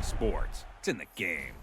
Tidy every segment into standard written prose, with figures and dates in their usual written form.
sports. It's in the game.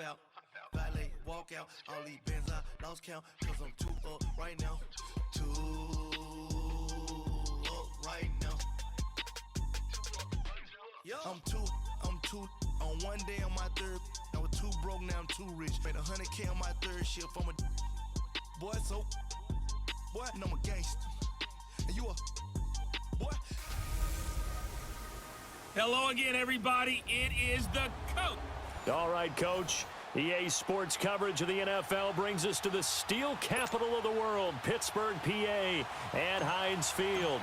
Out, valet, walk out, all these bands I lost count, cause I'm too up right now, too up right now. I'm too, on one day on my third, I was too broke, now I'm too rich, made 100K on my third shift, I'm a boy, so, boy, and I'm a gangster, and you a, boy. Hello again, everybody. It is the coach. All right, Coach. EA Sports coverage of the NFL brings us to the steel capital of the world, Pittsburgh, PA, at Heinz Field.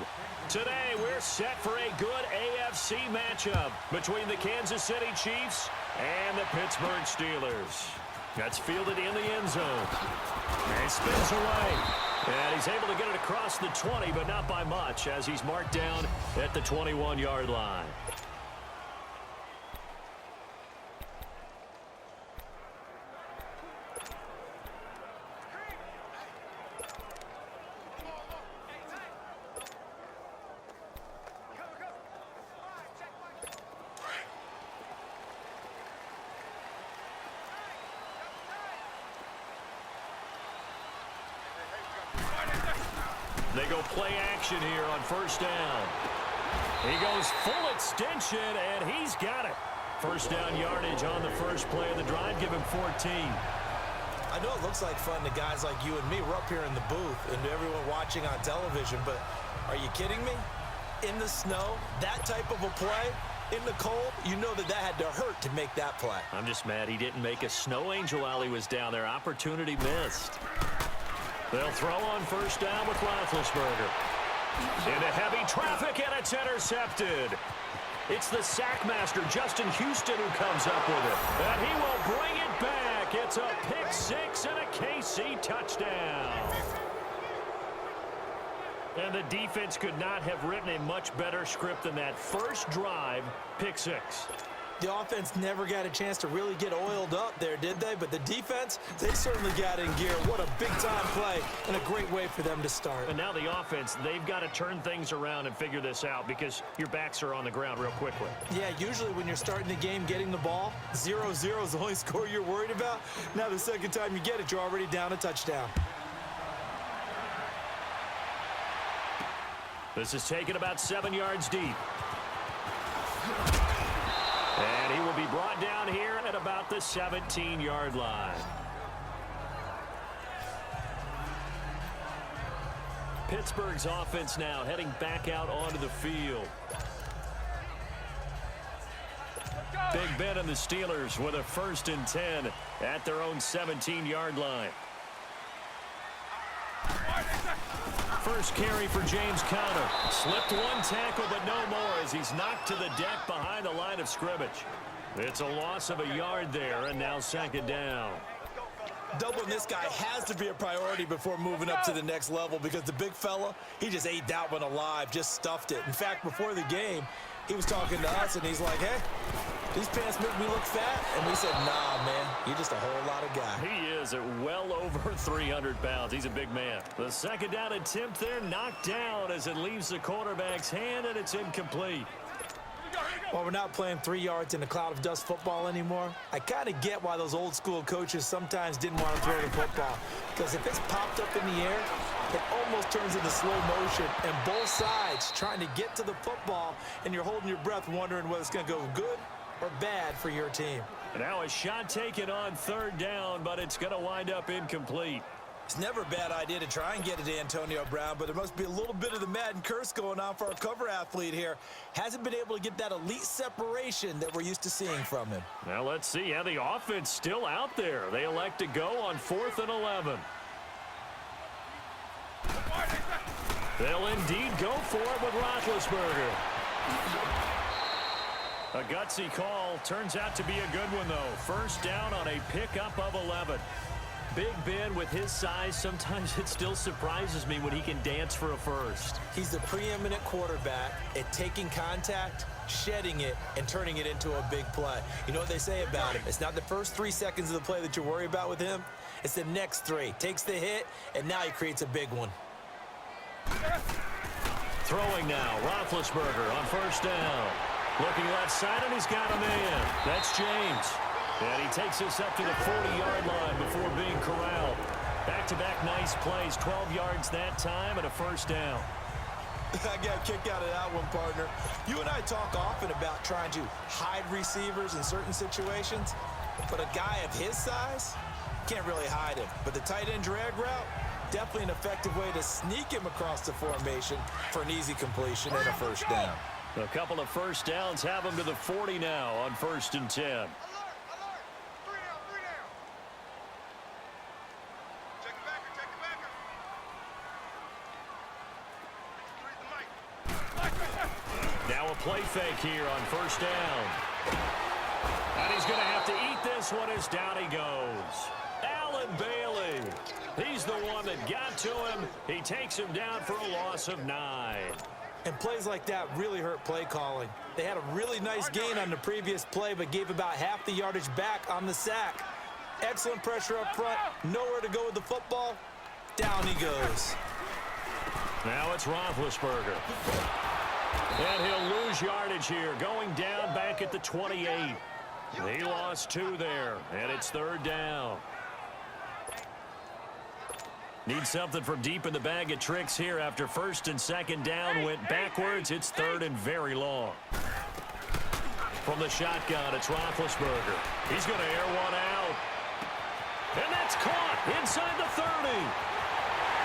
Today, we're set for a good AFC matchup between the Kansas City Chiefs and the Pittsburgh Steelers. That's fielded in the end zone. And spins away. And he's able to get it across the 20, but not by much, as he's marked down at the 21-yard line. They go play action here on first down. He goes full extension, and he's got it. First down yardage on the first play of the drive. Give him 14. I know it looks like fun to guys like you and me. We're up here in the booth and to everyone watching on television, but are you kidding me? In the snow, that type of a play, in the cold, you know that had to hurt to make that play. I'm just mad he didn't make a snow angel while he was down there. Opportunity missed. They'll throw on first down with Roethlisberger. Into heavy traffic, and it's intercepted. It's the sackmaster, Justin Houston, who comes up with it. And he will bring it back. It's a pick six and a KC touchdown. And the defense could not have written a much better script than that. First drive, pick six. The offense never got a chance to really get oiled up there, did they? But the defense, they certainly got in gear. What a big-time play and a great way for them to start. And now the offense, they've got to turn things around and figure this out because your backs are on the ground real quickly. Yeah, usually when you're starting the game getting the ball, 0-0 is the only score you're worried about. Now the second time you get it, you're already down a touchdown. This is taken about 7 yards deep. And he will be brought down here at about the 17-yard line. Pittsburgh's offense now heading back out onto the field. Big Ben and the Steelers with a 1st and 10 at their own 17-yard line. First carry for James Conner. Slipped one tackle, but no more as he's knocked to the deck behind the line of scrimmage. It's a loss of a yard there, and now 2nd down. Doubling this guy has to be a priority before moving up to the next level because the big fella, he just ate that one alive, just stuffed it. In fact, before the game, he was talking to us, and he's like, hey, these pants make me look fat. And we said, nah, man, you're just a whole lot of guy. He is at well over 300 pounds. He's a big man. The 2nd down attempt there knocked down as it leaves the quarterback's hand, and it's incomplete. Well, we're not playing 3 yards in a cloud of dust football anymore. I kind of get why those old school coaches sometimes didn't want to throw the football. Because if it's popped up in the air, it almost turns into slow motion. And both sides trying to get to the football, and you're holding your breath wondering whether it's going to go good or bad for your team. Now a shot taken on 3rd down, but it's going to wind up incomplete. It's never a bad idea to try and get it to Antonio Brown, but there must be a little bit of the Madden curse going on for our cover athlete here. Hasn't been able to get that elite separation that we're used to seeing from him. Now let's see. Yeah, the offense still out there. They elect to go on 4th and 11. They'll indeed go for it with Roethlisberger. A gutsy call. Turns out to be a good one, though. First down on a pickup of 11. Big Ben with his size, sometimes it still surprises me when he can dance for a first. He's the preeminent quarterback at taking contact, shedding it, and turning it into a big play. You know what they say about him? It's not the first 3 seconds of the play that you worry about with him. It's the next 3. Takes the hit, and now he creates a big one. Throwing now, Roethlisberger on first down. Looking left side, and he's got a man. That's James. And he takes us up to the 40-yard line before being corralled. Back-to-back nice plays, 12 yards that time, and a first down. I got a kick out of that one, partner. You and I talk often about trying to hide receivers in certain situations, but a guy of his size can't really hide him. But the tight end drag route, definitely an effective way to sneak him across the formation for an easy completion and a first down. A couple of first downs have him to the 40 now on 1st and 10. Now a play fake here on first down. And he's going to have to eat this one as down he goes. Allen Bailey. He's the one that got to him. He takes him down for a loss of 9. And plays like that really hurt play calling. They had a really nice gain on the previous play, but gave about half the yardage back on the sack. Excellent pressure up front. Nowhere to go with the football. Down he goes. Now it's Roethlisberger. And he'll lose yardage here, going down back at the 28. He lost 2 there, and it's 3rd down. Need something from deep in the bag of tricks here after 1st and 2nd down went backwards. It's 3rd and very long. From the shotgun, it's Roethlisberger. He's going to air one out. And that's caught inside the 30.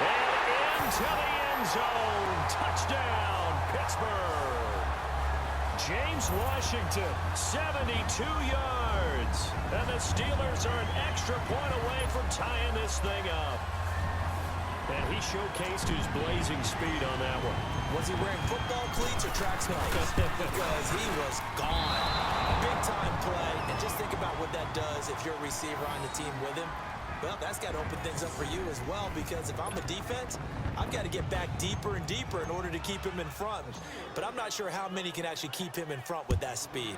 And into the end zone. Touchdown, Pittsburgh. James Washington, 72 yards. And the Steelers are an extra point away from tying this thing up. And he showcased his blazing speed on that one. Was he wearing football cleats or track spikes? Because he was gone. Big-time play. And just think about what that does if you're a receiver on the team with him. Well, that's got to open things up for you as well, because if I'm a defense, I've got to get back deeper and deeper in order to keep him in front. But I'm not sure how many can actually keep him in front with that speed.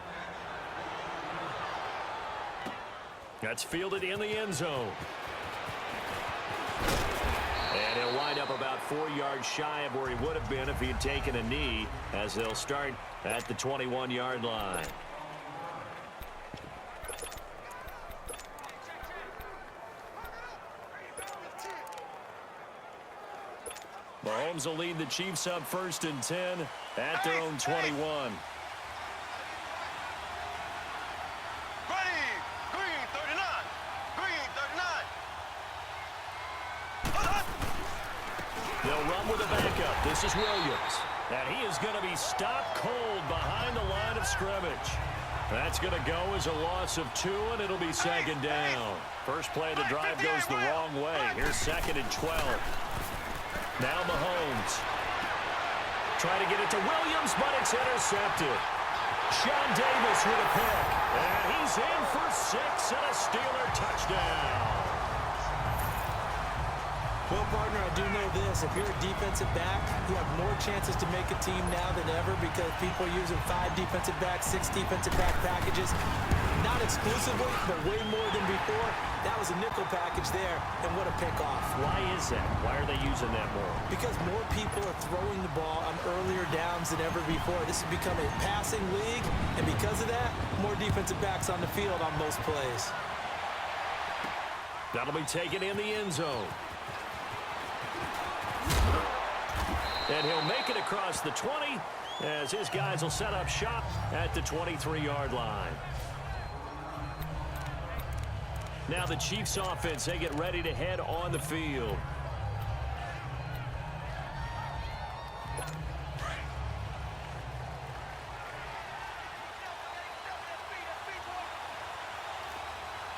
That's fielded in the end zone. And he'll wind up about 4 yards shy of where he would have been if he had taken a knee, as they'll start at the 21-yard line. Mahomes will lead the Chiefs up 1st and 10 at their own 21. They'll run with a backup. This is Williams. And he is going to be stopped cold behind the line of scrimmage. That's going to go as a loss of 2, and it'll be 2nd down. First play of the drive goes the wrong way. Here's 2nd and 12. Now Mahomes. Trying to get it to Williams, but it's intercepted. Sean Davis with a pick. And he's in for 6 and a Steeler touchdown. Well, partner, I do know this. If you're a defensive back, you have more chances to make a team now than ever because people are using 5 defensive backs, 6 defensive back packages. Not exclusively, but way more than before. That was a nickel package there, and what a pickoff. Why is that? Why are they using that more? Because more people are throwing the ball on earlier downs than ever before. This has become a passing league, and because of that, more defensive backs on the field on most plays. That'll be taken in the end zone. And he'll make it across the 20 as his guys will set up shop at the 23-yard line. Now the Chiefs offense, they get ready to head on the field.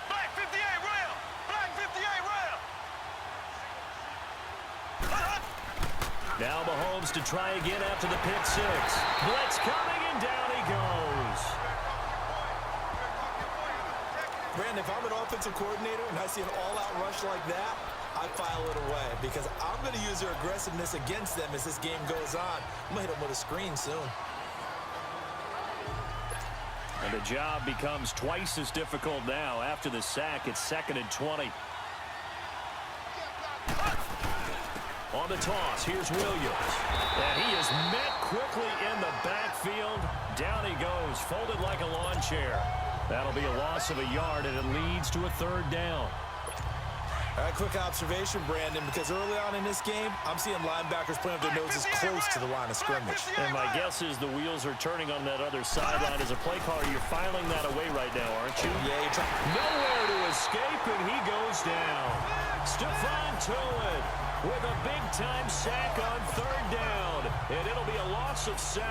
Black 58 rail! Black 58 rail! Now Mahomes to try again after the pick 6. Blitz coming, and down he goes. Brandon, if I'm an offensive coordinator and I see an all-out rush like that, I file it away because I'm going to use their aggressiveness against them as this game goes on. I'm going to hit them with a screen soon. And the job becomes twice as difficult now. After the sack, it's 2nd and 20. On the toss, here's Williams. And he is met quickly in the backfield. Down he goes, folded like a lawn chair. That'll be a loss of a yard, and it leads to a 3rd down. All right, quick observation, Brandon, because early on in this game, I'm seeing linebackers playing with their noses close to the line of scrimmage. And my guess is the wheels are turning on that other sideline. As a play caller, you're filing that away right now, aren't you? Yeah, you're trying. Nowhere to escape, and he goes down. Stephon Tuitt with a big-time sack on 3rd down, and it'll be a loss of 7.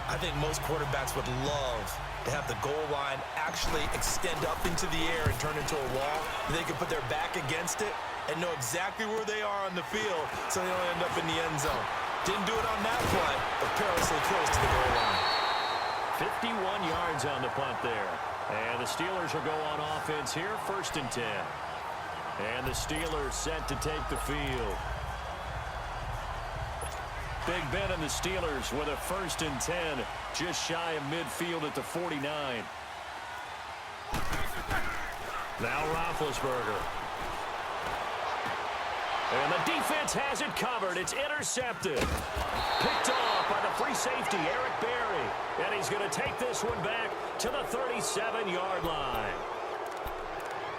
I think most quarterbacks would love to have the goal line actually extend up into the air and turn into a wall. They can put their back against it and know exactly where they are on the field so they don't end up in the end zone. Didn't do it on that play, but perilously close to the goal line. 51 yards on the punt there. And the Steelers will go on offense here, 1st and 10. And the Steelers set to take the field. Big Ben and the Steelers with a 1st and 10, just shy of midfield at the 49. Now Roethlisberger. And the defense has it covered. It's intercepted. Picked off by the free safety, Eric Berry. And he's going to take this one back to the 37-yard line.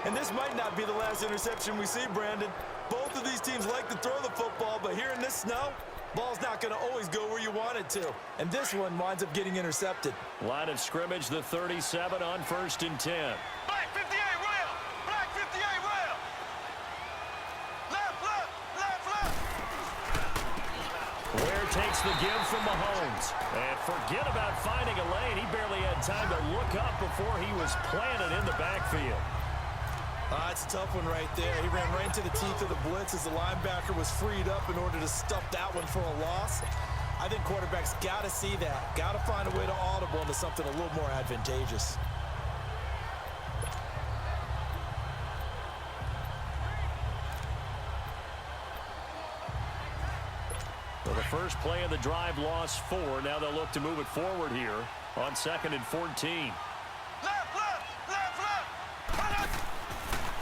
And this might not be the last interception we see, Brandon. Both of these teams like to throw the football, but here in this snow, ball's not going to always go where you want it to. And this one winds up getting intercepted. Line of scrimmage, the 37 on 1st and 10. Black 58 rail! Black 58 rail! Left, left, left, left! Where takes the give from Mahomes. And forget about finding a lane. He barely had time to look up before he was planted in the backfield. It's a tough one right there. He ran right into the teeth of the blitz as the linebacker was freed up in order to stuff that one for a loss. I think quarterbacks got to see that. Got to find a way to audible into something a little more advantageous. So the first play of the drive lost 4. Now they'll look to move it forward here on 2nd and 14.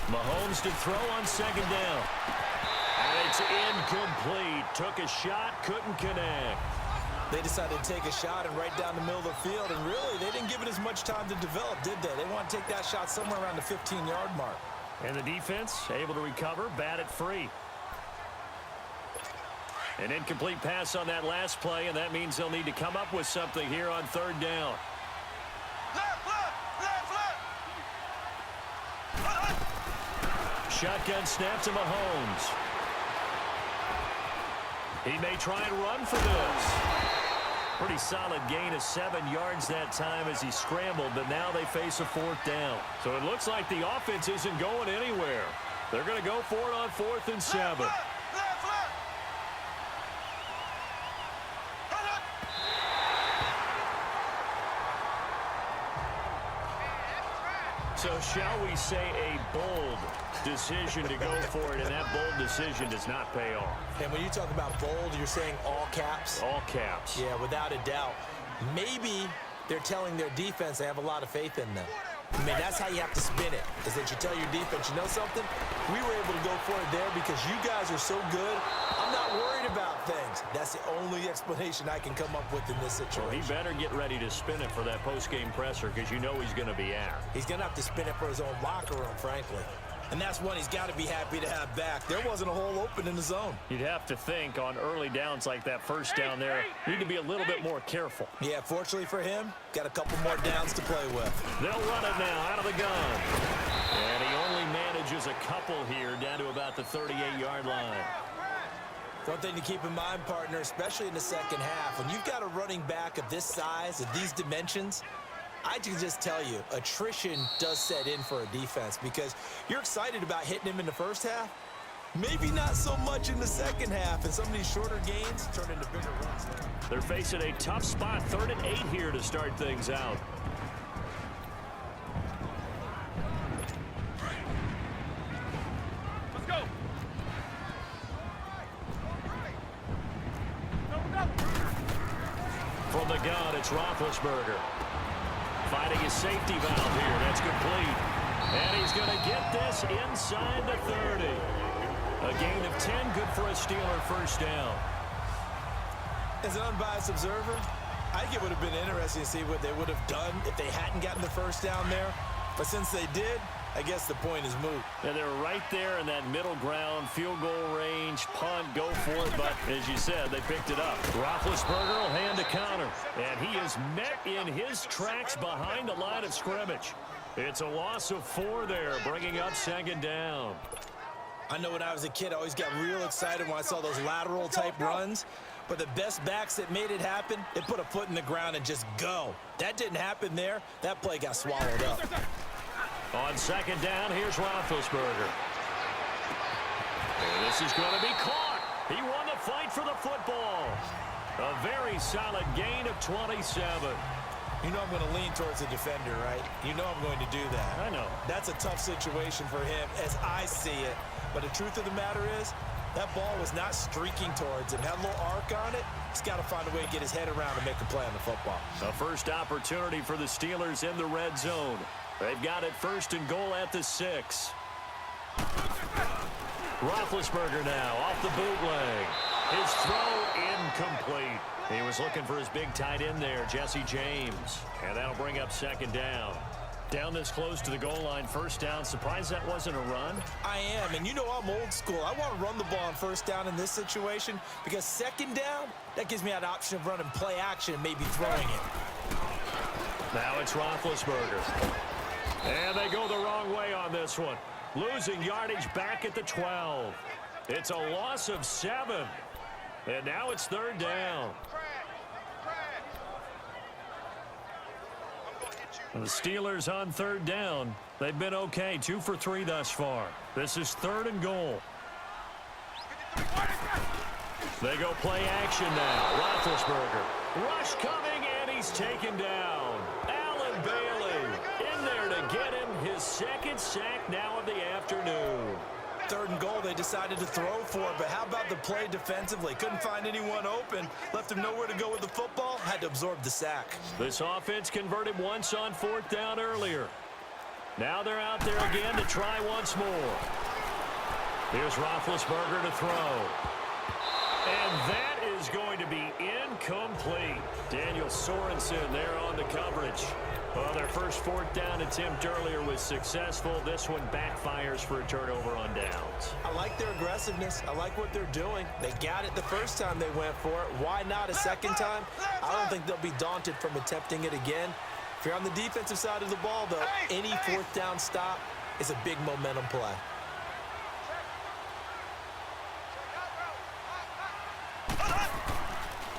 Mahomes to throw on 2nd down. And it's incomplete. Took a shot, couldn't connect. They decided to take a shot and right down the middle of the field, and really, they didn't give it as much time to develop, did they? They want to take that shot somewhere around the 15-yard mark. And the defense able to recover, bat it free. An incomplete pass on that last play, and that means they'll need to come up with something here on 3rd down. Shotgun snap to Mahomes. He may try and run for this. Pretty solid gain of 7 yards that time as he scrambled, but now they face a 4th down. So it looks like the offense isn't going anywhere. They're going to go for it on 4th and 7. So shall we say a bold decision to go for it, and that bold decision does not pay off. And when you talk about bold, you're saying all caps? All caps. Yeah, without a doubt. Maybe they're telling their defense they have a lot of faith in them. I mean, that's how you have to spin it, is that you tell your defense, you know something? We were able to go for it there because you guys are so good. I'm not worried about things. That's the only explanation I can come up with in this situation. Well, he better get ready to spin it for that post-game presser because you know he's going to be out. He's going to have to spin it for his own locker room, frankly. And that's one he's got to be happy to have back. There wasn't a hole open in the zone. You'd have to think on early downs like that first down there, need to be a little bit more careful. Yeah, fortunately for him, got a couple more downs to play with. They'll run it now out of the gun. And he only manages a couple here down to about the 38-yard line. One thing to keep in mind, partner, especially in the second half, when you've got a running back of this size, of these dimensions, I can just tell you, attrition does set in for a defense because you're excited about hitting him in the first half. Maybe not so much in the second half, and some of these shorter gains turn into bigger runs. They're facing a tough spot, 3rd and 8 here to start things out. Let's go. From the gun, it's Roethlisberger. Finding his safety valve here. That's complete. And he's going to get this inside the 30. A gain of 10, good for a Steeler first down. As an unbiased observer, I think it would have been interesting to see what they would have done if they hadn't gotten the first down there. But since they did, I guess the point is moot. And they were right there in that middle ground, field goal range, punt, go for it. But as you said, they picked it up. Roethlisberger will hand a counter. And he is met in his tracks behind the line of scrimmage. It's a loss of 4 there, bringing up 2nd down. I know when I was a kid, I always got real excited when I saw those lateral type runs. But the best backs that made it happen, they put a foot in the ground and just go. That didn't happen there. That play got swallowed up. On 2nd down, here's Roethlisberger. And this is going to be caught. He won the fight for the football. A very solid gain of 27. You know I'm going to lean towards the defender, right? You know I'm going to do that. I know. That's a tough situation for him as I see it. But the truth of the matter is, that ball was not streaking towards him. Had a little arc on it. He's got to find a way to get his head around and make a play on the football. The first opportunity for the Steelers in the red zone. They've got it 1st and goal at the 6. Roethlisberger now off the bootleg. His throw incomplete. He was looking for his big tight end there, Jesse James. And that'll bring up 2nd down. Down this close to the goal line, 1st down. Surprised that wasn't a run? I am, and you know I'm old school. I want to run the ball on 1st down in this situation because 2nd down, that gives me an option of running play action and maybe throwing it. Now it's Roethlisberger. And they go the wrong way on this one. Losing yardage back at the 12. It's a loss of 7. And now it's third down. The Steelers on third down. They've been okay, 2 for 3 thus far. This is third and goal. They go play action now. Roethlisberger. Rush coming, and he's taken down. Allen Bailey in there to get him his second sack now of the afternoon. Third and goal, they decided to throw for it, but how about the play defensively? Couldn't find anyone open, left him nowhere to go with the football, had to absorb the sack. This offense converted once on fourth down earlier. Now they're out there again to try once more. Here's Roethlisberger to throw. And that is going to be incomplete. Daniel Sorensen there on the coverage. Well, their first fourth down attempt earlier was successful. This one backfires for a turnover on downs. I like their aggressiveness. I like what they're doing. They got it the first time they went for it. Why not a second time? I don't think they'll be daunted from attempting it again. If you're on the defensive side of the ball, though, any fourth down stop is a big momentum play.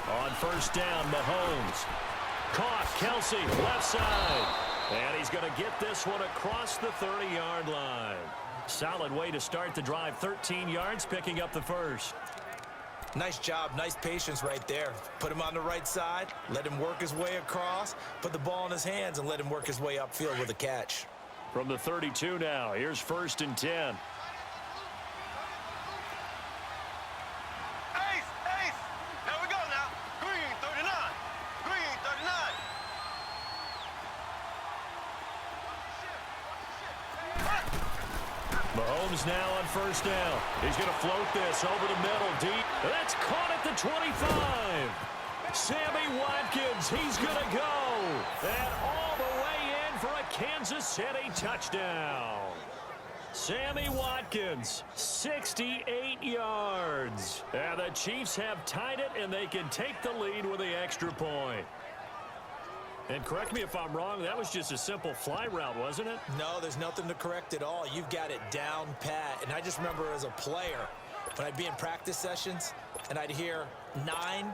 On first down, Mahomes. Caught, Kelsey, left side. And he's going to get this one across the 30-yard line. Solid way to start the drive. 13 yards, picking up the first. Nice job, nice patience right there. Put him on the right side, let him work his way across, put the ball in his hands, and let him work his way upfield with a catch. From the 32 now, here's first and 10. Mahomes now on first down. He's going to float this over the middle deep. That's caught at the 25. Sammy Watkins, he's going to go. And all the way in for a Kansas City touchdown. Sammy Watkins, 68 yards. And the Chiefs have tied it, and they can take the lead with the extra point. And correct me if I'm wrong, that was just a simple fly route, wasn't it? No, there's nothing to correct at all. You've got it down pat. And I just remember as a player, when I'd be in practice sessions and I'd hear 9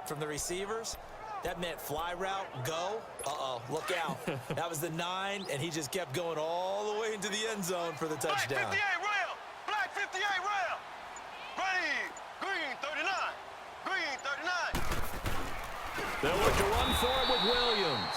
from the receivers, that meant fly route, go. Uh-oh, look out. That was the 9, and he just kept going all the way into the end zone for the touchdown. Black 58 rail! Black 58 rail! Green 39! Green 39! They'll look to run for it with Williams.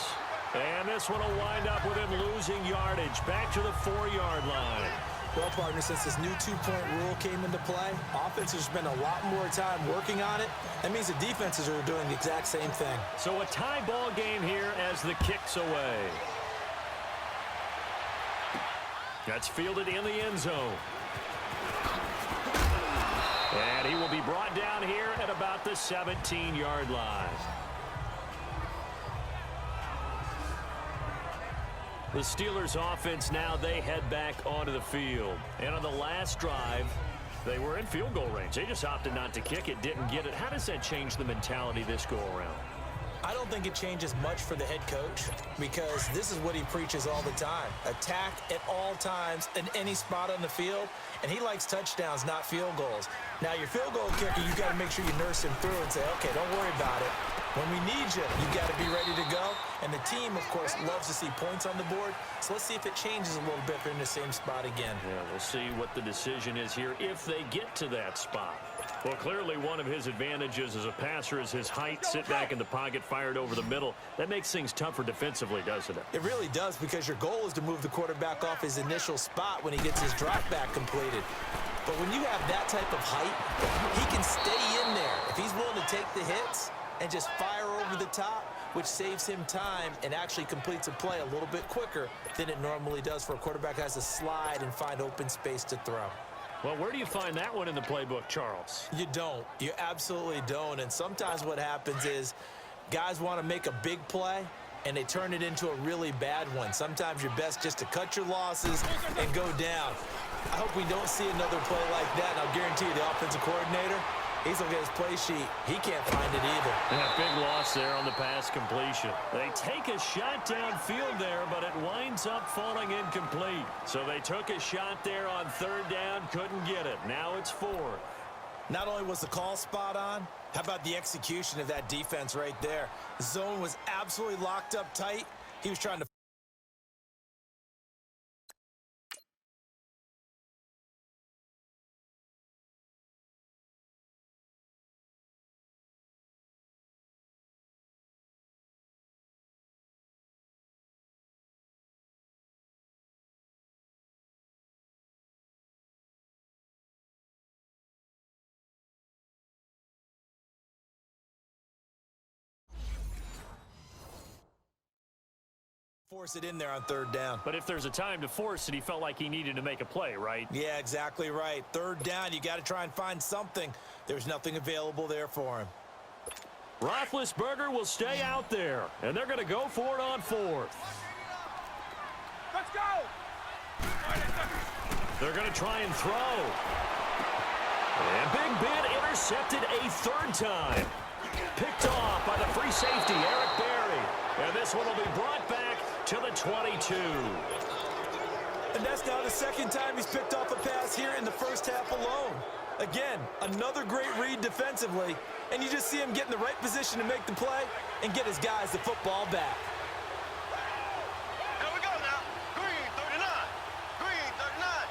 And this one will wind up with him losing yardage back to the 4-yard line. Well, partner, since this new two-point rule came into play, offenses spend a lot more time working on it. That means the defenses are doing the exact same thing. So a tie ball game here as the kick's away. That's fielded in the end zone. And he will be brought down here at about the 17-yard line. The Steelers offense now, they head back onto the field. And on the last drive, they were in field goal range. They just opted not to kick it, didn't get it. How does that change the mentality this go around? I don't think it changes much for the head coach because this is what he preaches all the time. Attack at all times in any spot on the field, and he likes touchdowns, not field goals. Now, your field goal kicker, you've got to make sure you nurse him through and say, okay, don't worry about it. When we need you, you've got to be ready to go. And the team, of course, loves to see points on the board. So let's see if it changes a little bit if they're in the same spot again. Yeah, we'll see what the decision is here if they get to that spot. Well, clearly one of his advantages as a passer is his height. Sit back in the pocket, fired over the middle. That makes things tougher defensively, doesn't it? It really does, because your goal is to move the quarterback off his initial spot when he gets his drop back completed. But when you have that type of height, he can stay in there. If he's willing to take the hits and just fire over the top, which saves him time and actually completes a play a little bit quicker than it normally does for a quarterback who has to slide and find open space to throw. Well, where do you find that one in the playbook, Charles? You don't. You absolutely don't. And sometimes what happens is guys want to make a big play, and they turn it into a really bad one. Sometimes you're best just to cut your losses and go down. I hope we don't see another play like that. And I'll guarantee you the offensive coordinator, he's looking at his play sheet. He can't find it either. Yeah, big loss there on the pass completion. They take a shot downfield there, but it winds up falling incomplete. So they took a shot there on third down, couldn't get it. Now it's 4th. Not only was the call spot on, how about the execution of that defense right there? The zone was absolutely locked up tight. He was trying to force it in there on third down. But if there's a time to force it, he felt like he needed to make a play, right? Yeah, exactly right. Third down, you got to try and find something. There's nothing available there for him. Roethlisberger will stay out there, and they're going to go for it on fourth. Let's go! They're going to try and throw. And Big Ben intercepted a third time. Picked off by the free safety, Eric Berry. And this one will be brought back to the 22. And that's now the second time he's picked off a pass here in the first half alone. Again, another great read defensively, and you just see him get in the right position to make the play and get his guys the football back. Here we go now. Green 39. Green 39.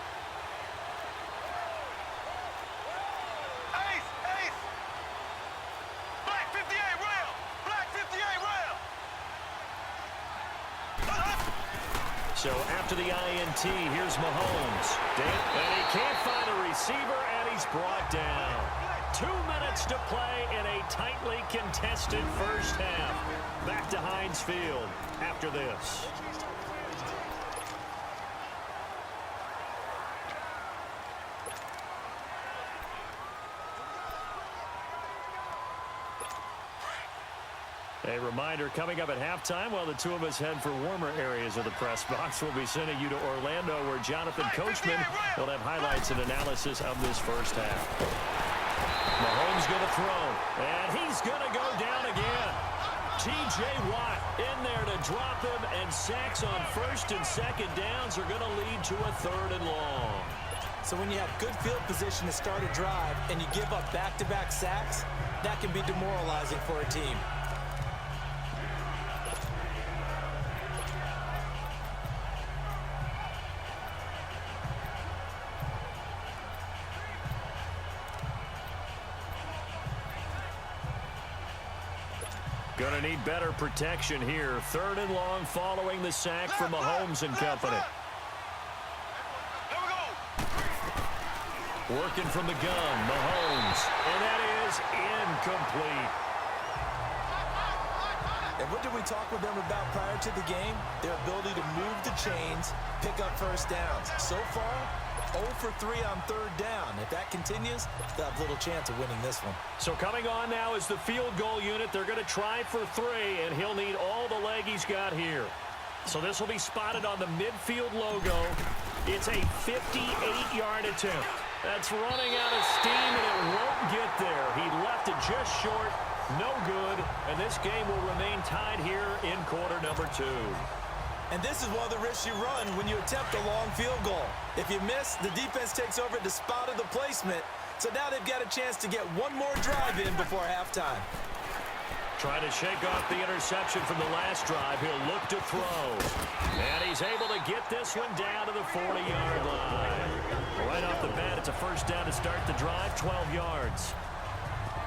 Ace, ace. Black 58 rail. Black 58 rail. So after the INT, here's Mahomes. And he can't find a receiver, and he's brought down. 2 minutes to play in a tightly contested first half. Back to Heinz Field after this. A reminder, coming up at halftime, while the two of us head for warmer areas of the press box, we'll be sending you to Orlando, where Jonathan Coachman will have highlights and analysis of this first half. Mahomes going to throw, and he's going to go down again. T.J. Watt in there to drop him, and sacks on first and second downs are going to lead to a third and long. So when you have good field position to start a drive and you give up back-to-back sacks, that can be demoralizing for a team. Going to need better protection here. Third and long following the sack from Mahomes and company. There we go. Working from the gun, Mahomes. And that is incomplete. And what did we talk with them about prior to the game? Their ability to move the chains, pick up first downs. So far, 0 for 3 on third down. If that continues, they'll have little chance of winning this one. So coming on now is the field goal unit. They're going to try for 3, and he'll need all the leg he's got here. So this will be spotted on the midfield logo. It's a 58-yard attempt. That's running out of steam, and it won't get there. He left it just short. No good, and this game will remain tied here in quarter number 2. And this is one of the risks you run when you attempt a long field goal. If you miss, the defense takes over at the spot of the placement. So now they've got a chance to get one more drive in before halftime. Trying to shake off the interception from the last drive. He'll look to throw. And he's able to get this one down to the 40-yard line. Right off the bat, it's a first down to start the drive, 12 yards.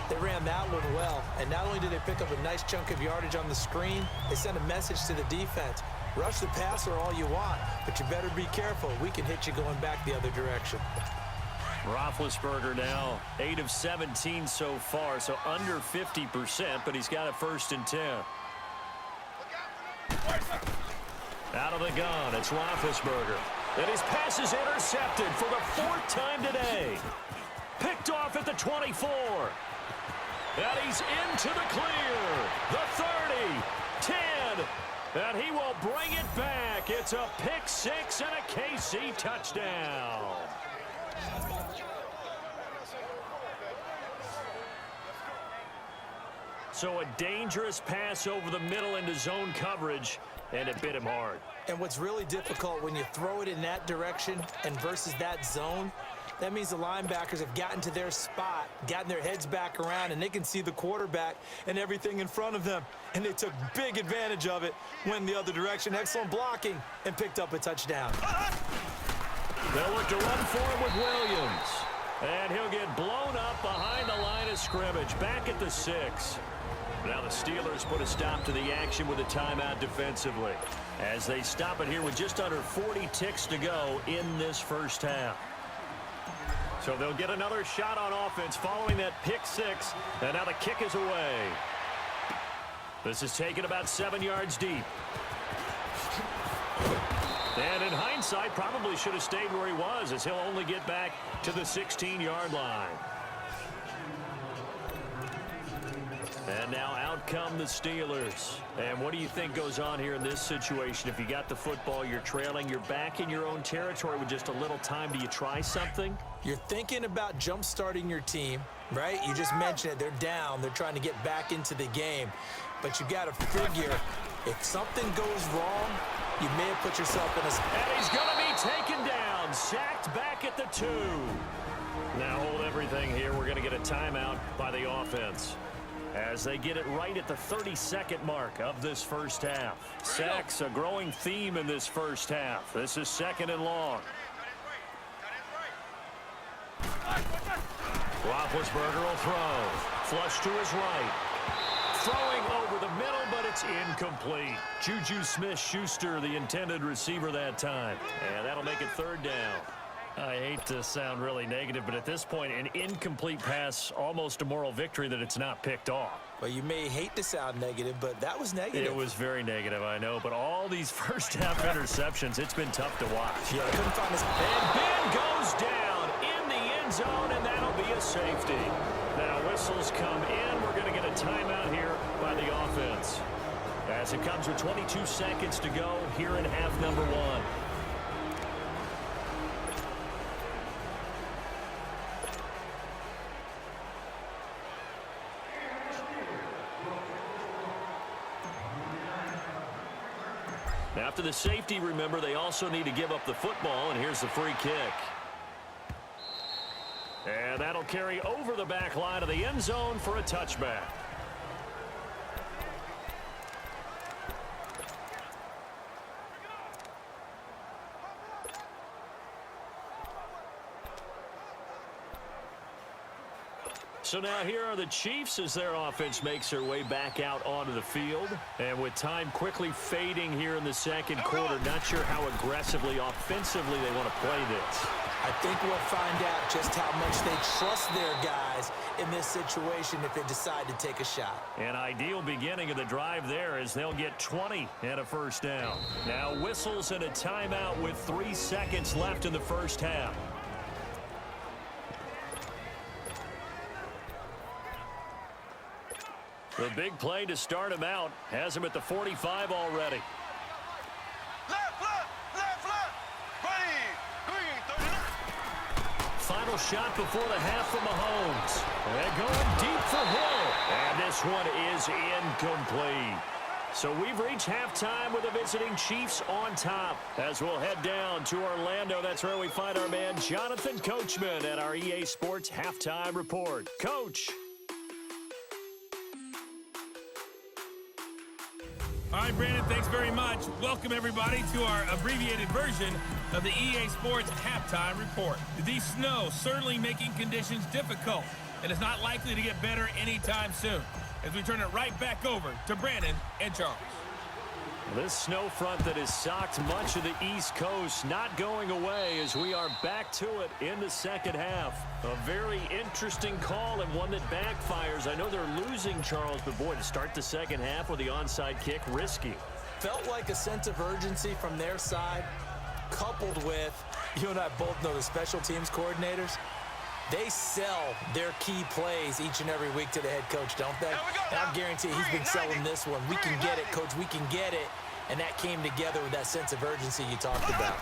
They ran that one well, and not only did they pick up a nice chunk of yardage on the screen, they sent a message to the defense. Rush the passer all you want, but you better be careful. We can hit you going back the other direction. Roethlisberger now 8 of 17 so far, so under 50%, but he's got a 1st and 10. Out of the gun, it's Roethlisberger. And his pass is intercepted for the 4th time today. Picked off at the 24. And he's into the clear. The 30, 10, and he will bring it back. It's a pick 6 and a KC touchdown. So a dangerous pass over the middle into zone coverage, and it bit him hard. And what's really difficult when you throw it in that direction and versus that zone, That means the linebackers have gotten to their spot, gotten their heads back around, and they can see the quarterback and everything in front of them. And they took big advantage of it, went the other direction, excellent blocking, and picked up a touchdown. They'll look to run for him with Williams. And he'll get blown up behind the line of scrimmage, back at the 6. Now the Steelers put a stop to the action with a timeout defensively, as they stop it here with just under 40 ticks to go in this first half. So they'll get another shot on offense following that pick 6, and now the kick is away. This is taken about 7 yards deep. And in hindsight, probably should have stayed where he was, as he'll only get back to the 16-yard line. And now out come the Steelers. And what do you think goes on here in this situation? If you got the football, you're trailing, you're back in your own territory with just a little time. Do you try something? You're thinking about jump-starting your team, right? You just mentioned it. They're down. They're trying to get back into the game. But you got to figure, if something goes wrong, you may have put yourself in a... And he's going to be taken down, sacked back at the 2. Now hold everything here. We're going to get a timeout by the offense, as they get it right at the 32nd mark of this first half. Sacks, a growing theme in this first half. This is 2nd and long. Roethlisberger will throw. Flush to his right. Throwing over the middle, but it's incomplete. Juju Smith-Schuster, the intended receiver that time. And that'll make it 3rd down. I hate to sound really negative, but at this point, an incomplete pass, almost a moral victory that it's not picked off. Well, you may hate to sound negative, but that was negative. It was very negative, I know. But all these first-half interceptions, it's been tough to watch. Yeah, I couldn't find his... And Ben goes down in the end zone, and that'll be a safety. Now whistles come in. We're going to get a timeout here by the offense, as it comes with 22 seconds to go here in half number 1. After the safety, remember, they also need to give up the football, and here's the free kick. And that'll carry over the back line of the end zone for a touchback. So now here are the Chiefs as their offense makes their way back out onto the field. And with time quickly fading here in the second quarter, not sure how aggressively, offensively they want to play this. I think we'll find out just how much they trust their guys in this situation if they decide to take a shot. An ideal beginning of the drive there, as they'll get 20 and a first down. Now whistles and a timeout with 3 seconds left in the first half. The big play to start him out has him at the 45 already. Left, ready, green, 39. Final shot before the half from Mahomes. And going deep for Hill. And this one is incomplete. So we've reached halftime with the visiting Chiefs on top. As we'll head down to Orlando, that's where we find our man Jonathan Coachman at our EA Sports Halftime Report. Coach. All right, Brandon, thanks very much. Welcome, everybody, to our abbreviated version of the EA Sports Halftime Report. The snow certainly making conditions difficult, and it's not likely to get better anytime soon, as we turn it right back over to Brandon and Charles. This snow front that has socked much of the East Coast not going away as we are back to it in the second half. A very interesting call and one that backfires. I know they're losing, Charles, but boy, to start the second half with the onside kick, risky. Felt like a sense of urgency from their side, coupled with, you and I both know the special teams coordinators, they sell their key plays each and every week to the head coach, don't they? And I guarantee he's been selling this one. We can get it, coach, we can get it. And that came together with that sense of urgency you talked about.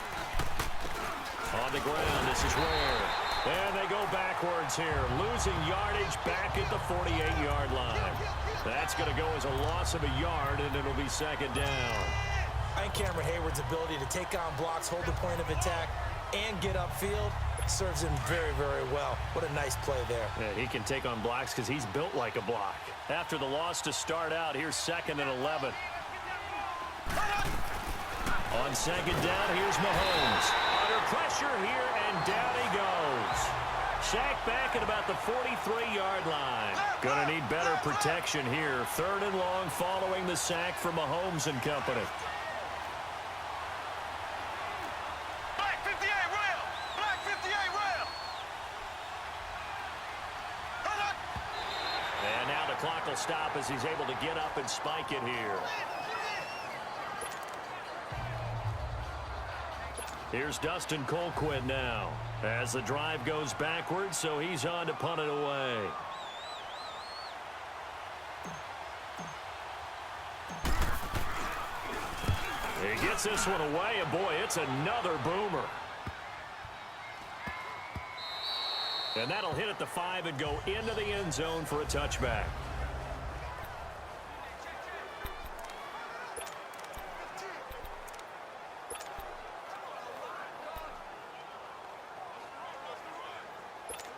On the ground, this is Ware. And they go backwards here, losing yardage back at the 48-yard line. That's going to go as a loss of a yard, and it'll be second down. I think Cameron Hayward's ability to take on blocks, hold the point of attack, and get upfield, serves him very, very well. What a nice play there. Yeah, he can take on blocks because he's built like a block. After the loss to start out, here's 2nd and 11. On 2nd down, here's Mahomes. Under pressure here, and down he goes. Sacked back at about the 43-yard line. Gonna need better protection here. 3rd and long following the sack from Mahomes and company. Black 58 rail! Black 58 rail! And now the clock will stop as he's able to get up and spike it here. Here's Dustin Colquitt now as the drive goes backwards, so he's on to punt it away. He gets this one away, and boy, it's another boomer. And that'll hit at the 5 and go into the end zone for a touchback.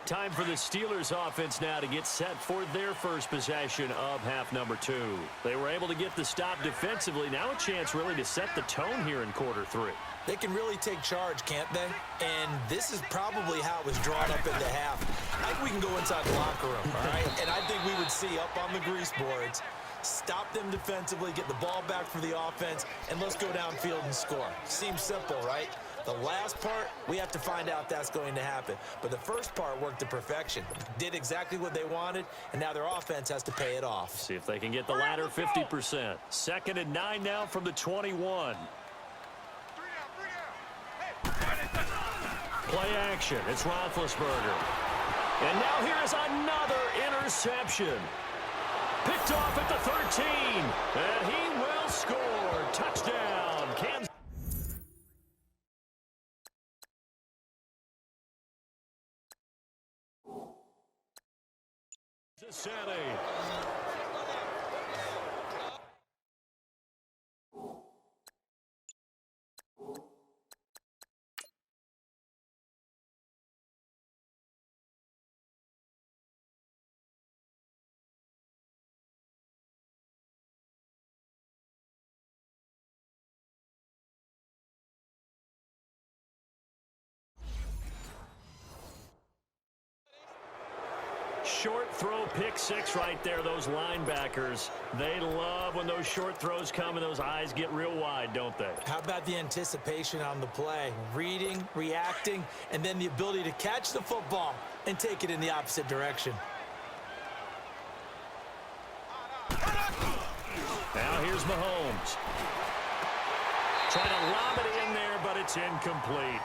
Time for the Steelers offense now to get set for their first possession of half number 2. They were able to get the stop defensively. Now a chance really to set the tone here in quarter 3. They can really take charge, can't they? And this is probably how it was drawn up into half. I think we can go inside the locker room, all right? And I think we would see up on the grease boards, stop them defensively, get the ball back for the offense, and let's go downfield and score. Seems simple, right? The last part, we have to find out if that's going to happen. But the first part worked to perfection. Did exactly what they wanted, and now their offense has to pay it off. See if they can get the latter 50%. 2nd and 9 now from the 21. Play action. It's Roethlisberger. And now here is another interception. Picked off at the 13. And he will score. Touchdown, Kansas. City. Short throw, pick 6 right there. Those linebackers, they love when those short throws come and those eyes get real wide, don't they? How about the anticipation on the play? Reading, reacting, and then the ability to catch the football and take it in the opposite direction. Now here's Mahomes. Trying to lob it in there, but it's incomplete.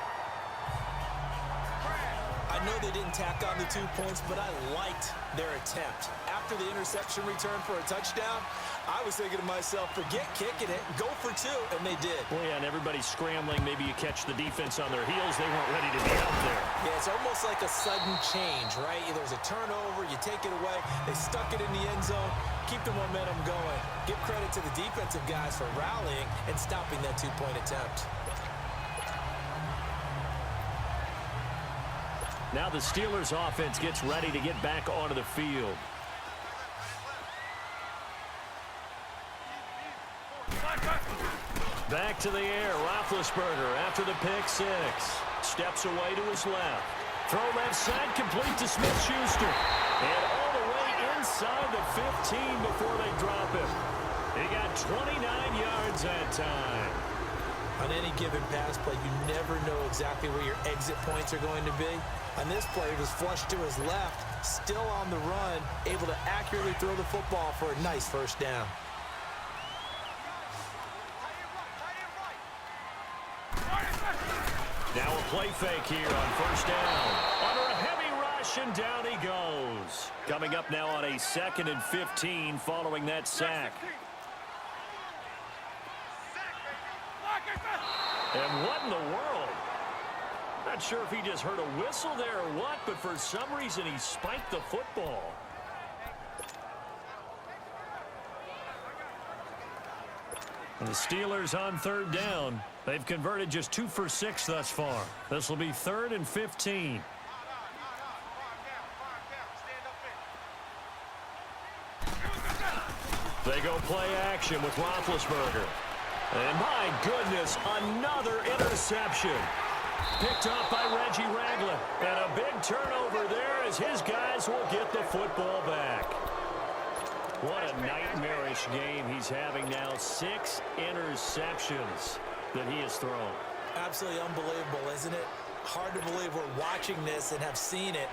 I know they didn't tack on the 2 points, but I liked their attempt. After the interception return for a touchdown, I was thinking to myself, forget kicking it, go for 2, and they did. Well, yeah, and everybody's scrambling. Maybe you catch the defense on their heels. They weren't ready to be out there. Yeah, it's almost like a sudden change, right? There's a turnover, you take it away, they stuck it in the end zone, keep the momentum going. Give credit to the defensive guys for rallying and stopping that 2-point attempt. Now the Steelers offense gets ready to get back onto the field. Back to the air, Roethlisberger after the pick 6. Steps away to his left. Throw left side, complete to Smith-Schuster. And all the way inside the 15 before they drop him. He got 29 yards that time. On any given pass play, you never know exactly where your exit points are going to be. On this play, it was flushed to his left, still on the run, able to accurately throw the football for a nice first down. Now a play fake here on first down. Under a heavy rush, and down he goes. Coming up now on a 2nd and 15 following that sack. And what in the world? Not sure if he just heard a whistle there or what, but for some reason he spiked the football. And the Steelers on third down. They've converted just 2 for 6 thus far. This will be 3rd and 15. They go play action with Roethlisberger. And my goodness, another interception. Picked up by Reggie Ragland. And a big turnover there as his guys will get the football back. What a nightmarish game he's having now. 6 interceptions that he has thrown. Absolutely unbelievable, isn't it? Hard to believe we're watching this and have seen it,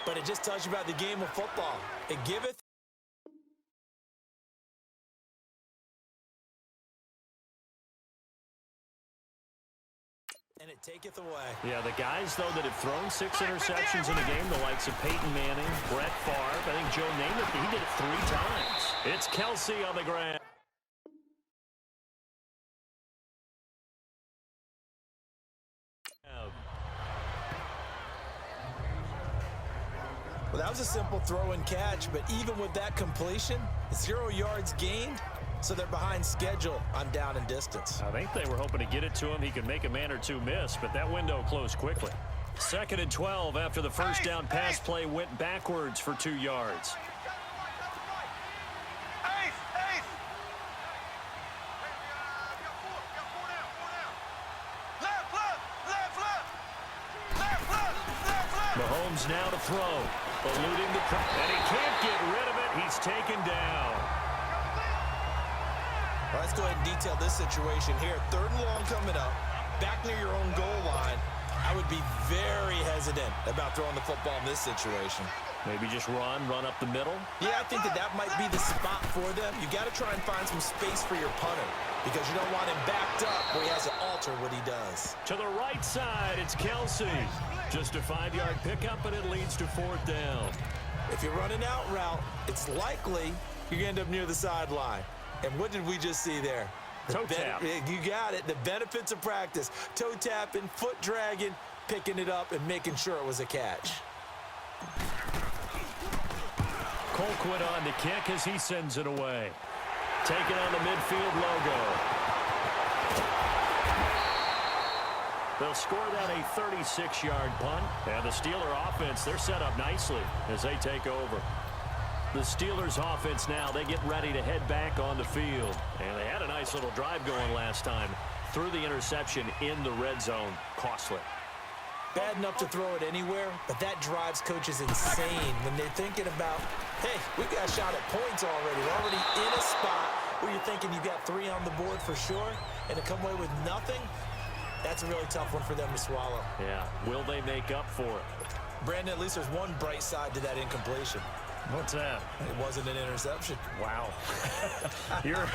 but it just tells you about the game of football. It giveth and it taketh away. Yeah, the guys, though, that have thrown 6 interceptions in a game, the likes of Peyton Manning, Brett Favre, I think Joe Namath, he did it 3 times. It's Kelsey on the ground. Well, that was a simple throw and catch, but even with that completion, 0 yards gained, so they're behind schedule on down and distance. I think they were hoping to get it to him. He could make a man or 2 miss, but that window closed quickly. 2nd and 12 after the first down pass play went backwards for 2 yards. Mahomes now to throw, eluding the pressure, and he can't get rid of it. He's taken down. Well, let's go ahead and detail this situation here. 3rd and long coming up, back near your own goal line. I would be very hesitant about throwing the football in this situation. Maybe just run up the middle. Yeah, I think that might be the spot for them. You got to try and find some space for your punter because you don't want him backed up where he has to alter what he does. To the right side, it's Kelsey. Just a 5-yard pickup, and it leads to 4th down. If you're running out route, it's likely you're going to end up near the sideline. And what did we just see there? Toe tap. You got it. The benefits of practice. Toe tapping, foot dragging, picking it up, and making sure it was a catch. Colquitt on the kick as he sends it away. Taking on the midfield logo. They'll score that a 36-yard punt. And the Steeler offense, they're set up nicely as they take over. The Steelers offense now, they get ready to head back on the field. And they had a nice little drive going last time. Threw the interception in the red zone. Costly. Bad enough to throw it anywhere, but that drives coaches insane when they're thinking about, hey, we got a shot at points already. We're already in a spot where you're thinking you got 3 on the board for sure, and to come away with nothing, that's a really tough one for them to swallow. Yeah, will they make up for it? Brandon, at least there's one bright side to that incompletion. What's that? It wasn't an interception. Wow. You're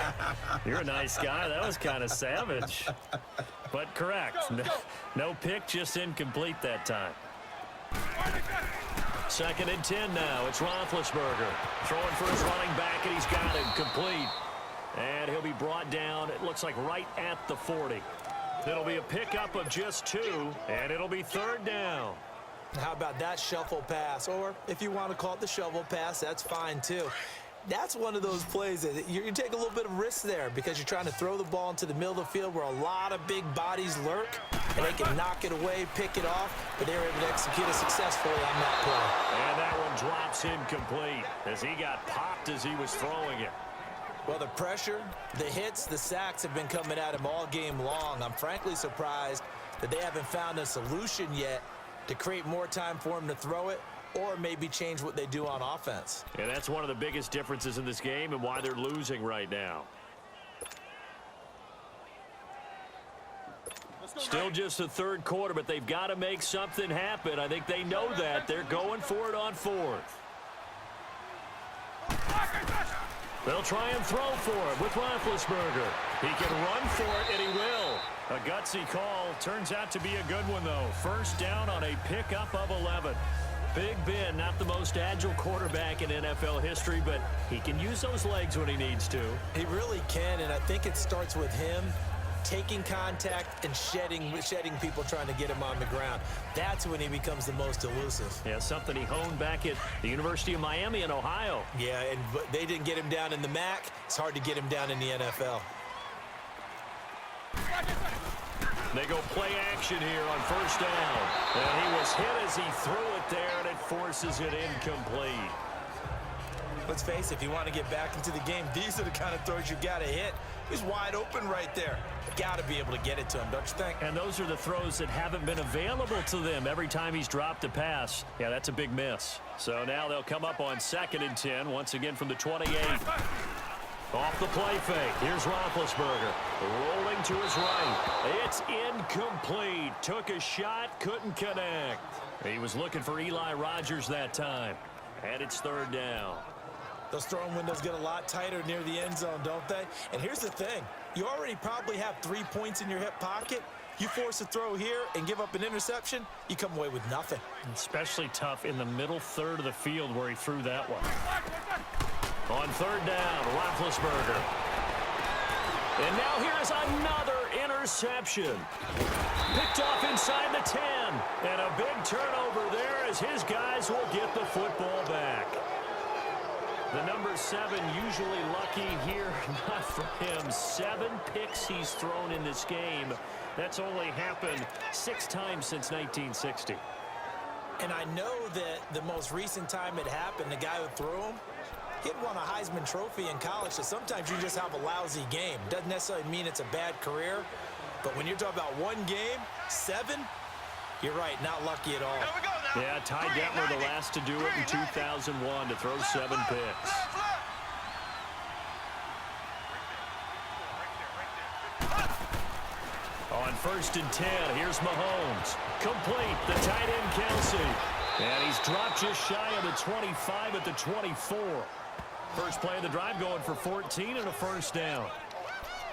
a nice guy. That was kind of savage. But correct. No pick, just incomplete that time. 2nd and 10 now. It's Roethlisberger throwing for his running back, and he's got him complete. And he'll be brought down, it looks like right at the 40. It'll be a pickup of just 2, and it'll be 3rd down. How about that shuffle pass? Or if you want to call it the shovel pass, that's fine too. That's one of those plays that you take a little bit of risk there because you're trying to throw the ball into the middle of the field where a lot of big bodies lurk, and they can knock it away, pick it off, but they were able to execute it successfully on that play. And that one drops incomplete as he got popped as he was throwing it. Well, the pressure, the hits, the sacks have been coming at him all game long. I'm frankly surprised that they haven't found a solution yet to create more time for him to throw it or maybe change what they do on offense. And that's one of the biggest differences in this game and why they're losing right now. Still just the 3rd quarter, but they've got to make something happen. I think they know that. They're going for it on 4th. They'll try and throw for it with Roethlisberger. He can run for it, and he will. A gutsy call. Turns out to be a good one, though. 1st down on a pickup of 11. Big Ben, not the most agile quarterback in NFL history, but he can use those legs when he needs to. He really can, and I think it starts with him taking contact and shedding people trying to get him on the ground. That's when he becomes the most elusive. Yeah, something he honed back at the University of Miami in Ohio. Yeah, but they didn't get him down in the MAC. It's hard to get him down in the NFL. They go play action here on first down. And he was hit as he threw it there, and it forces it incomplete. Let's face it, if you want to get back into the game, these are the kind of throws you got to hit. He's wide open right there. Got to be able to get it to him, don't you think? And those are the throws that haven't been available to them every time he's dropped a pass. Yeah, that's a big miss. So now they'll come up on 2nd and 10, once again from the 28. Off the play fake. Here's Roethlisberger. Rolling to his right. It's incomplete. Took a shot, couldn't connect. He was looking for Eli Rogers that time. And it's 3rd down. Those throwing windows get a lot tighter near the end zone, don't they? And here's the thing. You already probably have 3 points in your hip pocket. You force a throw here and give up an interception, you come away with nothing. Especially tough in the middle third of the field where he threw that one. On 3rd down, Roethlisberger. And now here's another interception. Picked off inside the 10. And a big turnover there as his guys will get the football back. The number 7 usually lucky here, not for him. 7 picks he's thrown in this game. That's only happened 6 times since 1960. And I know that the most recent time it happened, the guy who threw him, he'd won a Heisman Trophy in college, so sometimes you just have a lousy game. Doesn't necessarily mean it's a bad career, but when you're talking about 1 game, 7, you're right, not lucky at all. Yeah, Ty Detmer the last to do it in 2001 to throw 7 picks. On 1st and 10, here's Mahomes. Complete, the tight end Kelsey. And he's dropped just shy of the 25 at the 24. First play of the drive going for 14 and a 1st down.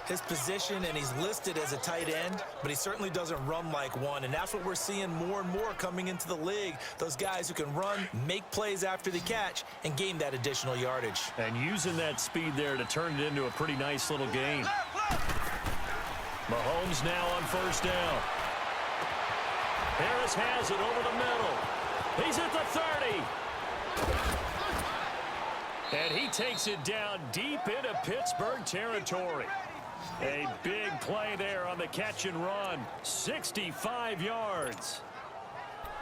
His position, and he's listed as a tight end, but he certainly doesn't run like one, and that's what we're seeing more and more coming into the league. Those guys who can run, make plays after the catch, and gain that additional yardage. And using that speed there to turn it into a pretty nice little game. Mahomes now on 1st down. Harris has it over the middle. He's at the 30. And he takes it down deep into Pittsburgh territory. A big play there on the catch and run. 65 yards.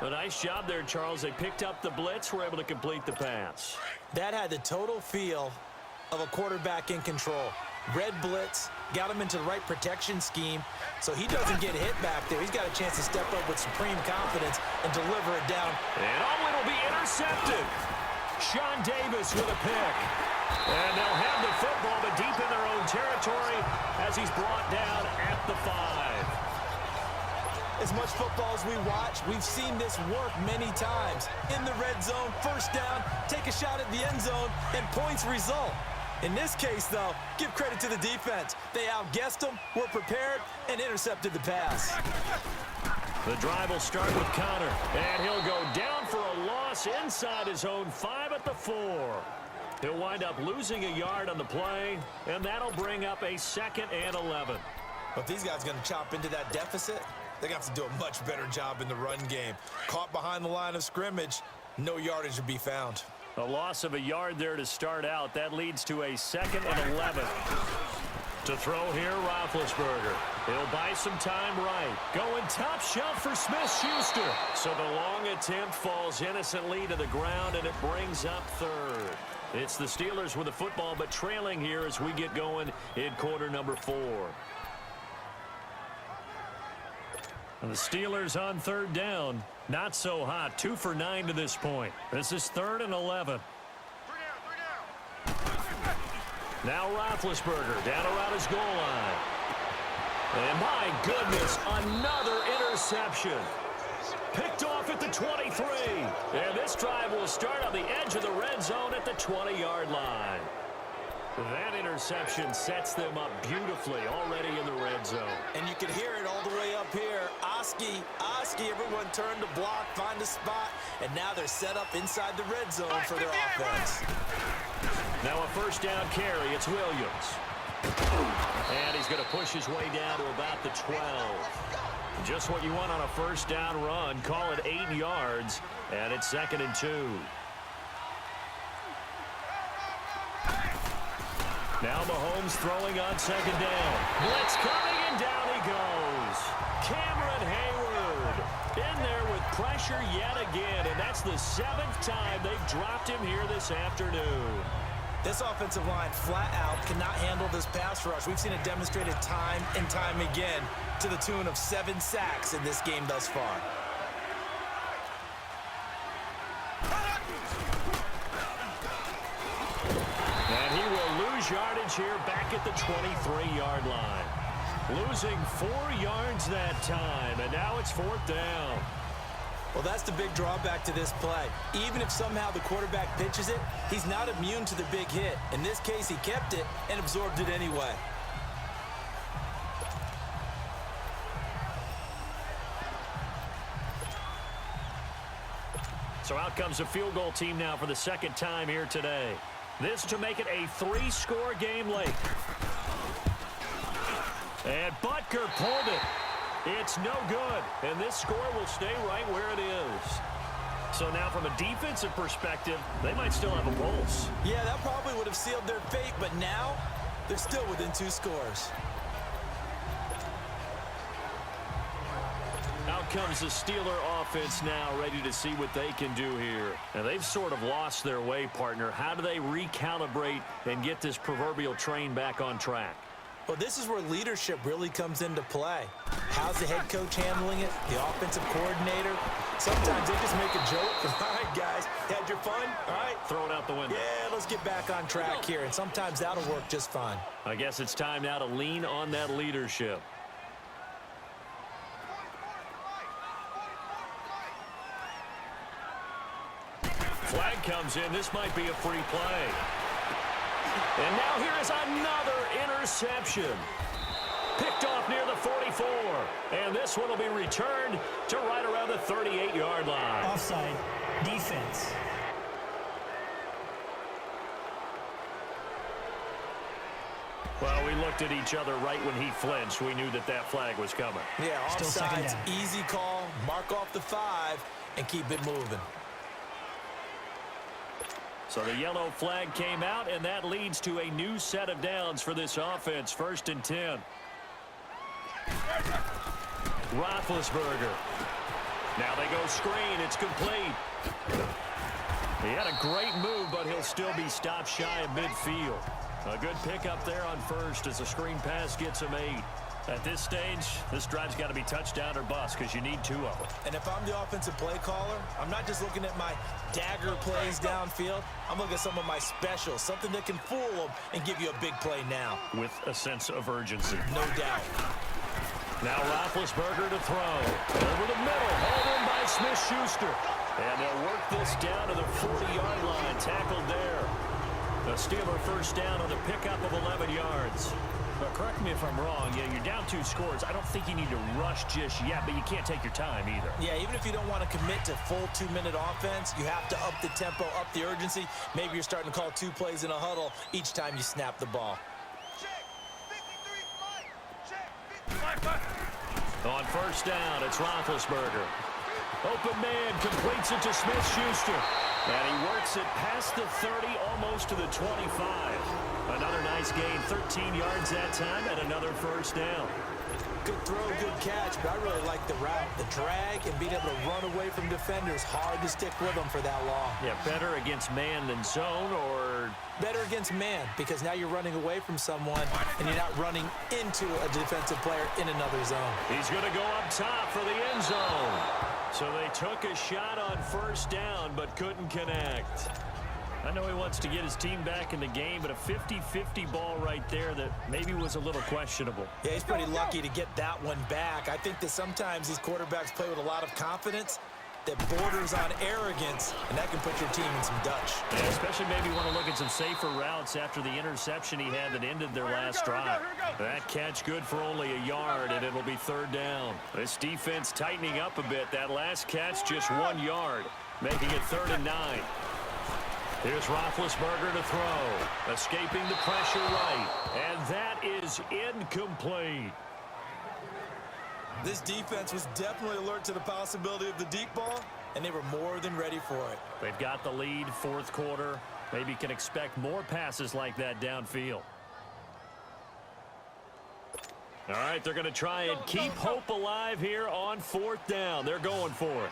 A nice job there, Charles. They picked up the blitz, were able to complete the pass. That had the total feel of a quarterback in control. Red blitz, got him into the right protection scheme, so he doesn't get hit back there. He's got a chance to step up with supreme confidence and deliver it down. And it'll be intercepted. Sean Davis with a pick. And they'll have the football, but deep in their own territory as he's brought down at the 5. As much football as we watch, we've seen this work many times. In the red zone, 1st down, take a shot at the end zone, and points result. In this case, though, give credit to the defense. They outguessed them, were prepared, and intercepted the pass. The drive will start with Connor, and he'll go down for a loss inside his own 5 at the 4. He'll wind up losing a yard on the play, and that'll bring up a 2nd and 11. But if these guys are going to chop into that deficit, they're going to have to do a much better job in the run game. Caught behind the line of scrimmage, no yardage to be found. A loss of a yard there to start out. That leads to a 2nd and 11. To throw here, Roethlisberger. He'll buy some time right. Going top shelf for Smith-Schuster. So the long attempt falls innocently to the ground, and it brings up 3rd. It's the Steelers with the football, but trailing here as we get going in quarter number 4. And the Steelers on 3rd down. Not so hot. 2 for 9 to this point. This is 3rd and 11. Now Roethlisberger down around his goal line. And my goodness, another interception. Picked off at the 23. And this drive will start on the edge of the red zone at the 20-yard line. That interception sets them up beautifully already in the red zone. And you can hear it all the way up here. Oski, everyone turned to block, find a spot, and now they're set up inside the red zone for their offense. Now a 1st down carry, it's Williams. And he's going to push his way down to about the 12. Just what you want on a 1st down run. Call it 8 yards, and it's 2nd and 2. Now Mahomes throwing on 2nd down. Blitz coming, and down he goes. Cameron Hayward in there with pressure yet again, and that's the 7th time they've dropped him here this afternoon. This offensive line flat out cannot handle this pass rush. We've seen it demonstrated time and time again to the tune of 7 sacks in this game thus far. And he will lose yardage here back at the 23-yard line. Losing 4 yards that time, and now it's 4th down. Well, that's the big drawback to this play. Even if somehow the quarterback pitches it, he's not immune to the big hit. In this case, he kept it and absorbed it anyway. So out comes a field goal team now for the 2nd time here today. This to make it a 3-score game late. And Butker pulled it. It's no good, and this score will stay right where it is. So now from a defensive perspective, they might still have a pulse. Yeah, that probably would have sealed their fate, but now they're still within 2 scores. Out comes the Steeler offense now, ready to see what they can do here. Now, they've sort of lost their way, partner. How do they recalibrate and get this proverbial train back on track? Well, this is where leadership really comes into play. How's the head coach handling it? The offensive coordinator? Sometimes they just make a joke. All right, guys, had your fun? All right. Throw it out the window. Yeah, let's get back on track here, and sometimes that'll work just fine. I guess it's time now to lean on that leadership. Flag comes in. This might be a free play. And now here is another interception. Picked off near the 44. And this one will be returned to right around the 38-yard line. Offside. Defense. Well, we looked at each other right when he flinched. We knew that that flag was coming. Yeah, Still second offside's down. easy call. Mark off the 5 and keep it moving. So the yellow flag came out, and that leads to a new set of downs for this offense. 1st and 10. Roethlisberger. Now they go screen. It's complete. He had a great move, but he'll still be stopped shy of midfield. A good pickup there on 1st as the screen pass gets him 8. At this stage, this drive's got to be touchdown or bust because you need 2 of them. And if I'm the offensive play caller, I'm not just looking at my dagger plays downfield. I'm looking at some of my specials, something that can fool them and give you a big play now. With a sense of urgency. No doubt. Now Roethlisberger to throw. Over the middle, hauled in by Smith-Schuster. And they'll work this down to the 40-yard line. Tackled there. A Steeler 1st down on the pickup of 11 yards. But correct me if I'm wrong. Yeah, you're down 2 scores. I don't think you need to rush just yet, but you can't take your time either. Yeah, even if you don't want to commit to full 2-minute offense, you have to up the tempo, up the urgency. Maybe you're starting to call 2 plays in a huddle each time you snap the ball. On 1st down, it's Roethlisberger. Open man completes it to Smith-Schuster. And he works it past the 30, almost to the 25. Another nice gain, 13 yards that time, and another 1st down. Good throw, good catch, but I really like the route. The drag and being able to run away from defenders, hard to stick with them for that long. Yeah, better against man than zone, or... Better against man, because now you're running away from someone, and you're not running into a defensive player in another zone. He's going to go up top for the end zone. So they took a shot on 1st down, but couldn't connect. I know he wants to get his team back in the game, but a 50-50 ball right there that maybe was a little questionable. Yeah, he's pretty lucky to get that one back. I think that sometimes these quarterbacks play with a lot of confidence that borders on arrogance, and that can put your team in some Dutch. Yeah, especially maybe want to look at some safer routes after the interception he had that ended their last drive. That catch good for only a yard, and it'll be 3rd down. This defense tightening up a bit. That last catch just 1 yard, making it 3rd and 9. Here's Roethlisberger to throw. Escaping the pressure right. And that is incomplete. This defense was definitely alert to the possibility of the deep ball, and they were more than ready for it. They've got the lead, 4th quarter. Maybe can expect more passes like that downfield. All right, they're going to try and keep hope alive here on 4th down. They're going for it.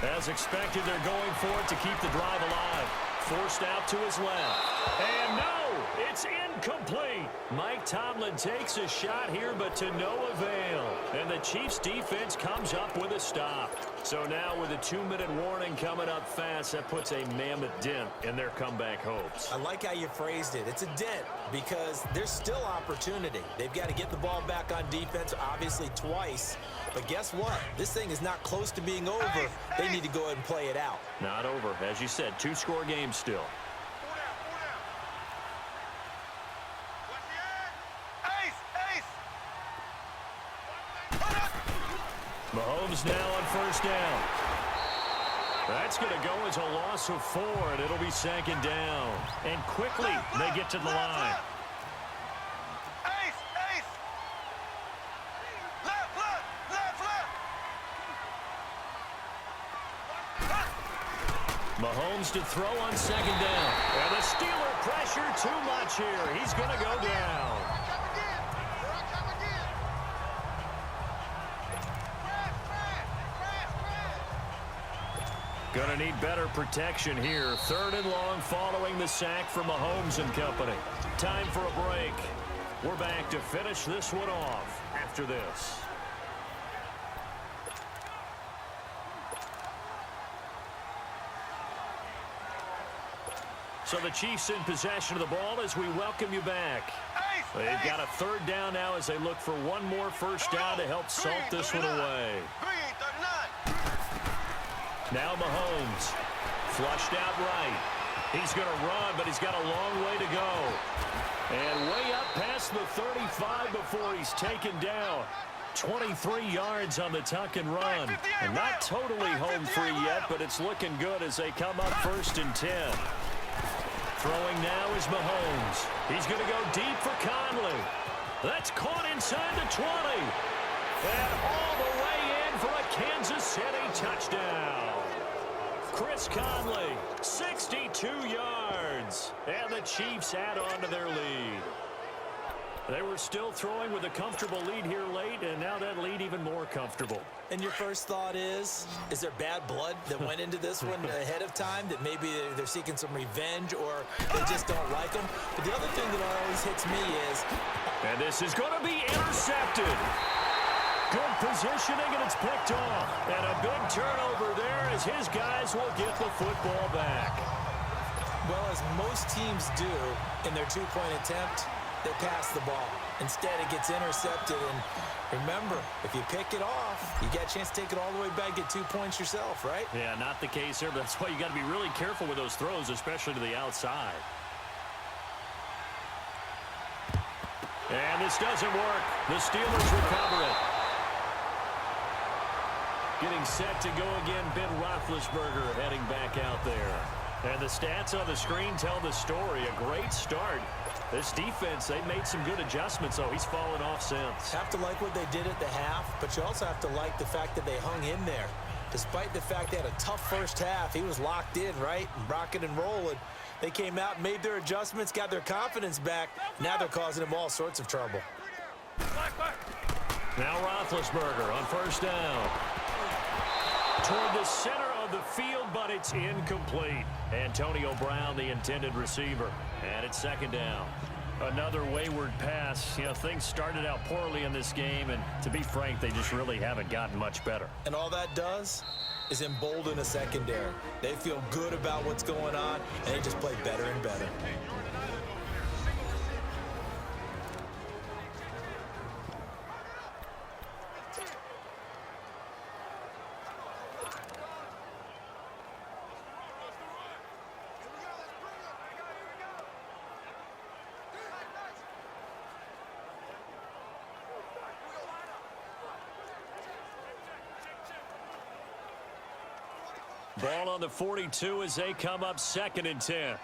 As expected, they're going for it to keep the drive alive. Forced out to his left. And no, it's incomplete. Mike Tomlin takes a shot here, but to no avail. And the Chiefs defense comes up with a stop. So now with a 2-minute warning coming up fast, that puts a mammoth dent in their comeback hopes. I like how you phrased it. It's a dent because there's still opportunity. They've got to get the ball back on defense, obviously twice. But guess what? This thing is not close to being over. They need to go ahead and play it out. Not over. As you said, 2-score game still. Mahomes now on 1st down. That's going to go as a loss of 4, and it'll be 2nd down. And quickly, they get to the line. Mahomes to throw on 2nd down. And the Steeler pressure too much here. He's going to go down. Going to need better protection here. 3rd and long following the sack from Mahomes and company. Time for a break. We're back to finish this one off after this. So the Chiefs in possession of the ball as we welcome you back. They've got a 3rd down now as they look for one more 1st down to help salt this one away. Now Mahomes, flushed out right. He's going to run, but he's got a long way to go. And way up past the 35 before he's taken down. 23 yards on the tuck and run. And not totally home free yet, but it's looking good as they come up 1st and 10. Throwing now is Mahomes. He's going to go deep for Conley. That's caught inside the 20. And all the way in for a Kansas City touchdown. Chris Conley, 62 yards. And the Chiefs add on to their lead. They were still throwing with a comfortable lead here late, and now that lead even more comfortable. And your first thought is there bad blood that went into this one ahead of time, that maybe they're seeking some revenge or they just don't like them? But the other thing that always hits me is... And this is going to be intercepted. Good positioning, and it's picked off. And a big turnover there as his guys will get the football back. Well, as most teams do in their two-point attempt, they pass the ball. Instead, it gets intercepted. And remember, if you pick it off, you get a chance to take it all the way back, get 2 points yourself, right? Yeah, not the case here, but that's why you got to be really careful with those throws, especially to the outside. And this doesn't work. The Steelers recover it. Getting set to go again, Ben Roethlisberger heading back out there. And the stats on the screen tell the story. A great start. This defense, they made some good adjustments, though. He's fallen off since. Have to like what they did at the half, but you also have to like the fact that they hung in there. Despite the fact they had a tough first half, he was locked in, right? And rocking and rolling. They came out, made their adjustments, got their confidence back. Now they're causing him all sorts of trouble. Now Roethlisberger on 1st down. Toward the center of the field, but it's incomplete. Antonio Brown, the intended receiver. And it's 2nd down. Another wayward pass. You know, things started out poorly in this game, and to be frank, they just really haven't gotten much better. And all that does is embolden a secondary. They feel good about what's going on, and they just play better and better. Ball on the 42 as they come up 2nd and 10.